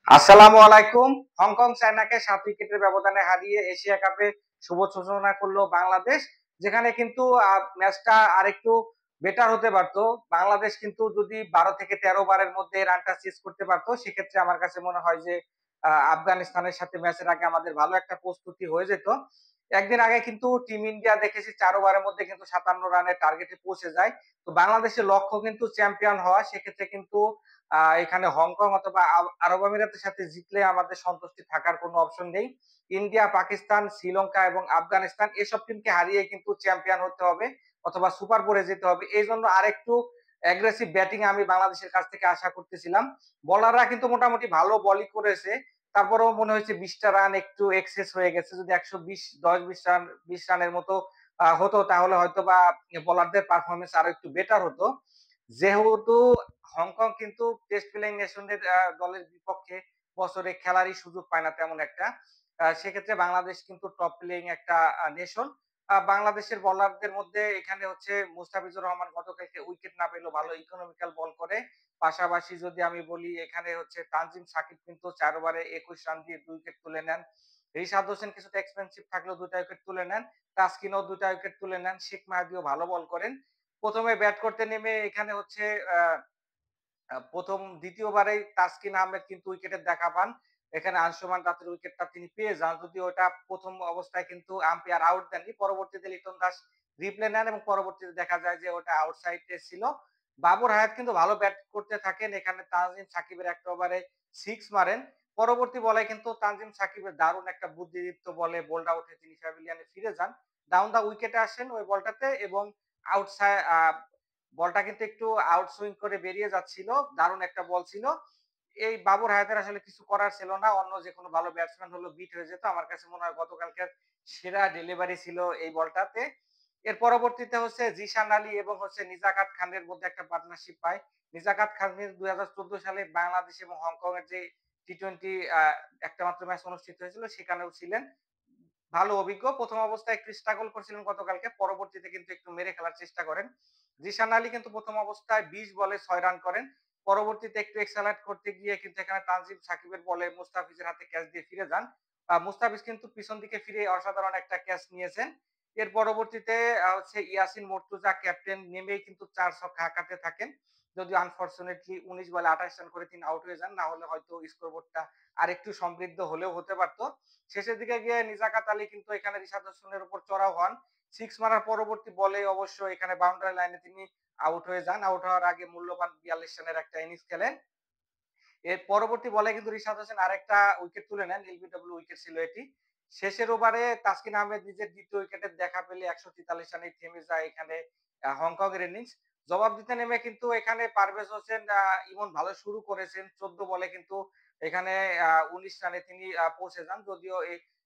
আসসালামু আলাইকুম। হংকং চায়নাকে ৭ উইকেটের ব্যবধানে হারিয়ে এশিয়া কাপে শুভ সূচনা করলো বাংলাদেশ। যেখানে কিন্তু ম্যাচটা আরেকটু বেটার হতে পারত। বাংলাদেশ কিন্তু যদি ১২ থেকে ১৩ ওভারের মধ্যে রানটা চেজ করতে পারত, সেক্ষেত্রে আমার কাছে মনে হয় যে আফগানিস্তানের সাথে ম্যাচের আগে আমাদের ভালো একটা প্রস্তুতি হয়ে যেত। একদিন আগে কিন্তু টিম ইন্ডিয়া দেখেছি ৪ ওভারের মধ্যে কিন্তু ৫৭ রানের টার্গেটে পৌঁছে যায়। তো বাংলাদেশের লক্ষ্য কিন্তু চ্যাম্পিয়ন হওয়া। সেক্ষেত্রে কিন্তু এখানে হংকং অথবা আরব আমিরাতের সাথে জিতলে আমাদের সন্তুষ্টি থাকার কোনো অপশন নেই। ইন্ডিয়া, পাকিস্তান, শ্রীলঙ্কা এবং আফগানিস্তান এসব টিমকে হারিয়ে কিন্তু চ্যাম্পিয়ন হতে হবে অথবা সুপার ফোরে যেতে হবে। এইজন্য আরেকটু অ্যাগ্রেসিভ ব্যাটিং আমি বাংলাদেশের কাছ থেকে আশা করতেছিলাম। বোলাররা কিন্তু মোটামুটি ভালো বলই করেছে। তারপরেও মনে হয়েছে ২০ টা রান একটু এক্সেস হয়ে গেছে। যদি ১২০ ১০-২০ রান ২০ রানের মতো হতো তাহলে হয়তোবা বোলারদের পারফরম্যান্স আরো একটু বেটার হতো। যেহেতু হংকং কিন্তু টেস্ট প্লেয়িং নেশনের দলের বিপক্ষে বছরে খেলারই সুযোগ পায় না তেমন একটা। সেক্ষেত্রে বাংলাদেশ কিন্তু টপ প্লেয়িং একটা নেশন। বাংলাদেশের বোলারদের মধ্যে এখানে হচ্ছে মুস্তাফিজুর রহমান গতকালকে উইকেট না পেলেও ভালো ইকোনমিক্যাল বল করে। পাশাপাশি যদি আমি বলি এখানে হচ্ছে তানজিম সাকিব কিন্তু ৪ ওভারে ২১ রান দিয়ে ২ উইকেট তুলে নেন। রিশাদ হোসেন কিছুটা এক্সপেন্সিভ থাকলেও ২ টা উইকেট তুলে নেন। তাসকিনও ২ টা উইকেট তুলে নেন। শেখ মাহাদিও ভালো বল করেন। ১ম এ ব্যাট করতে নেমে এখানে হচ্ছে আ আ ১ম, ২য় বারেই তাসকিন আহমেদ কিন্তু উইকেটের দেখা পান। এখানে আনসুমান রাতের উইকেটটা তিনি পেয়ে যান। যদিও ওটা ১ম অবস্থায় কিন্তু আম্পায়ার আউট দেননি। পরবর্তীতে লিটন দাস রিপ্লে নেন এবং পরবর্তীতে দেখা যায় যে ওটা আউটসাইড এ ছিল। বাবর হায়াত কিন্তু ভালো ব্যাট করতে থাকেন। এখানে তানজিম সাকিবের একটা ওভারে ৬ মারেন। পরবর্তী বলে কিন্তু তানজিম সাকিবের দারুণ একটা বুদ্ধিদীপ্ত বলে বোল্ড আউটে তিনি প্যাভিলিয়নে ফিরে যান। ডাউন দা উইকেটে আসেন ওই বলটাতে এবং আউটসাই আ বলটা কিন্তু একটু আউট সুইং করে বেরিয়ে যাচ্ছিল। দারুণ একটা বল ছিল। এই বাবর হায়াতের আসলে কিছু করার ছিল না। অন্য যেকোনো ভালো ব্যাটসম্যান হলেও বিট হয়ে যেত। আমার কাছে মনে হয় গতকালকের সেরা ডেলিভারি ছিল এই বলটাতে। এর পরবর্তীতে হচ্ছে জিশান আলী এবং হচ্ছে নিজাকাত খানের মধ্যে একটা পার্টনারশিপ পায়। নিজাকাত খানের ২০১৪ সালে বাংলাদেশ এবং হংকং এর যে টি-টোয়েন্টি একটা মাত্র ম্যাচ অনুষ্ঠিত হয়েছিল সেখানেও ছিলেন। ভালো অভিজ্ঞ। ১ম অবস্থায় একটু স্ট্রাগল করছিলেন গতকালকে। পরবর্তীতে কিন্তু একটু মেরে খেলার চেষ্টা করেন। জিশান আলী কিন্তু ১ম অবস্থায় ২০ বলে ৬ রান করেন। পরবর্তীতে একটু এক্সালারেট করতে গিয়ে কিন্তু এখানে তানজিম সাকিবের বলে মুস্তাফিজের হাতে ক্যাচ দিয়ে ফিরে যান। মুস্তাফিজ কিন্তু পিছন দিকে ফিরে অসাধারণ একটা ক্যাচ নিয়েছেন। এর পরবর্তীতে হচ্ছে ইয়াসিন মুর্তুজা ক্যাপ্টেন নেমেই কিন্তু ৪ ছক্কা হাঁকাতে থাকেন। যদিও আনফরচুনেটলি ১৯ বলে ২৮ রান করে তিনি আউট হয়ে যান। না হলে হয়তো স্কোরবোর্ডটা আরেকটু সমৃদ্ধ হলেও হতে পারত। শেষের দিকে গিয়ে নিজাকাত আলী কিন্তু এখানে রিশাদ হোসেনের উপর চড়াও হন। ৬ মারার পরবর্তী বলে অবশ্য এখানে বাউন্ডারি লাইনে তিনি আউট হয়ে যান। আউট হওয়ার আগে মূল্যবান ৪২ রানের একটা ইনিংস খেলেন। এর পরবর্তী বলে কিন্তু রিশাদ হোসেন আরেকটা উইকেট তুলে নেন। এলবিডব্লিউ উইকেট ছিল এটি। শেষের ওভারে তাসকিন আহমেদ নিজের ২য় উইকেটের দেখা পেলে ১৪৩ রানেই থেমে যায় এখানে হংকং এর ইনিংস। জবাব দিতে নেমে কিন্তু এখানে পারভেজ হোসেন ইমন ভালো শুরু করেছেন। ১৪ বলে কিন্তু এখানে ১৯ রানে তিনি পৌঁছে যান। যদিও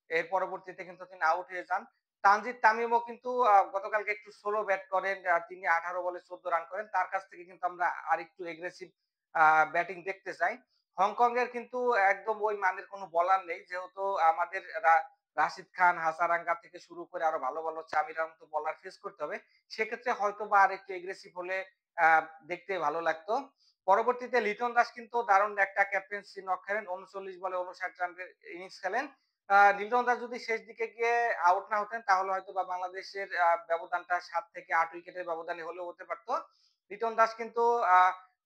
এর পরবর্তীতে কিন্তু তিনি আউট হয়ে যান। তানজিদ তামিমও কিন্তু গতকালকে একটু স্লো ব্যাট করেন। তিনি ১৮ বলে ১৪ রান করেন। তার কাছ থেকে কিন্তু আমরা আরেকটু এগ্রেসিভ ব্যাটিং দেখতে চাই। হংকং এর কিন্তু একদম ওই মানের কোনো বোলার নেই। যেহেতু আমাদের রাশিদ খান, হাসারাঙ্গা থেকে শুরু করে আরো ভালো, ভালো চামিরার মতো বোলার ফেস করতে হবে। সেক্ষেত্রে হয়তোবা আরেকটু এগ্রেসিভ হলে আ দেখতে ভালো লাগতো। পরবর্তীতে লিটন দাস কিন্তু দারুণ একটা ক্যাপ্টেন্সি নক খেলেন। ৩৯ বলে ৫৯ রানের ইনিংস খেলেন। লিটন দাস যদি শেষ দিকে গিয়ে আউট না হতেন তাহলে হয়তোবা বাংলাদেশের ব্যবধানটা ৭ থেকে ৮ উইকেটের ব্যবধানে হলেও হতে পারত। লিটন দাস কিন্তু আ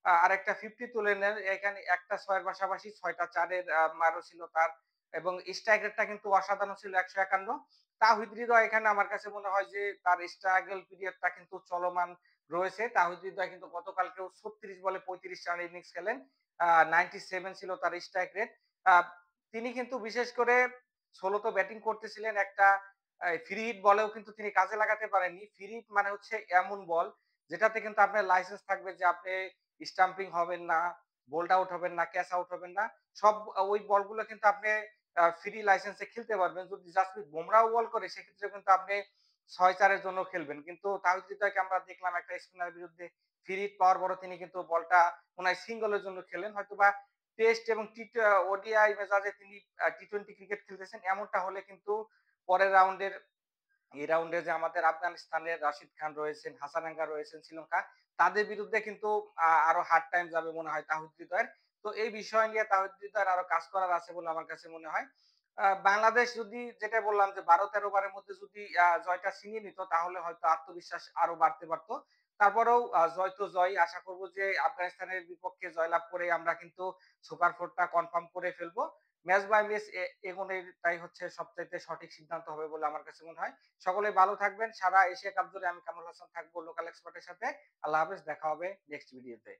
আ আরেকটা 50 তুলে নেন। এখানে একটা ৬ এর পাশাপাশি ৬ টা ৪ এর মারও ছিল তার এবং স্ট্রাইক রেটটা কিন্তু অসাধারণ ছিল ১৫১। তাওহিদ হৃদয় এখানে আমার কাছে মনে হয় যে তার স্ট্রাগল পিরিয়ডটা কিন্তু চলমান রয়েছে। তাওহিদ হৃদয় কিন্তু গতকালকেও ৩৬ বলে ৩৫ রানের ইনিংস খেলেন। ৯৭ ছিল তার স্ট্রাইক রেট। আ তিনি কিন্তু বিশেষ করে ১৬ তো ব্যাটিং করতেছিলেন একটা ফ্রি হিট বলেও কিন্তু তিনি কাজে লাগাতে পারেননি। ফ্রি হিট মানে হচ্ছে এমন বল যেটাতে কিন্তু আপনার লাইসেন্স থাকবে যে আপনি স্টাম্পিং হবেন না, বোল্ড আউট হবেন না, ক্যাচ আউট হবেন না। সব ওই বলগুলো কিন্তু আপনি ফ্রি লাইসেন্সে খেলতে পারবেন। যদি জাসপ্রীত বুমরাও বল করে সেক্ষেত্রে কিন্তু আপনি ৬-৪ এর জন্য খেলবেন। কিন্তু তাওহিদ হৃদয়কে আমরা দেখলাম একটা স্পিনার বিরুদ্ধে ফ্রি হিট পাওয়ার পরও তিনি কিন্তু বলটা মনে হয় সিঙ্গলের জন্য খেলেন। হয়তোবা টেস্ট এবং ওডিআই মেজাজে তিনি টি-টোয়েন্টি ক্রিকেট খেলতেছেন এমনটা হলে কিন্তু পরের রাউন্ডের এই রাউন্ডে যে আমাদের আফগানিস্তানের রাশিদ খান রয়েছেন, হাসানাঙ্গা রয়েছেন শ্রীলঙ্কা, তাদের বিরুদ্ধে কিন্তু আরো হার্ড টাইম যাবে মনে হয় তাহিদ হৃদয়ের। তো এই বিষয় নিয়ে তাহিদ আরো কাজ করার আছে বলে আমার কাছে মনে হয়। বাংলাদেশ যদি যেটা বললাম যে ১২-১৩ বারের মধ্যে যদি জয়টা ছিনিয়ে নিত তাহলে হয়তো আত্মবিশ্বাস আরো বাড়তে পারত। তারপরেও জয় তো জয়। আশা করব যে আফগানিস্তানের বিপক্ষে জয়লাভ করে আমরা কিন্তু সুপার 4 টা কনফার্ম করে ফেলবো। ম্যাচ বাই ম্যাচ এগোনোটাই হচ্ছে সবচাইতে সঠিক সিদ্ধান্ত হবে বলে আমার কাছে মনে হয়। সকলেই ভালো থাকবেন। সারা এশিয়া কাপ জুড়ে আমি কামরুল হাসান থাকবো লোকাল এক্সপার্ট এর সাথে। আল্লাহ হাফেজ। দেখা হবে নেক্সট ভিডিওতে।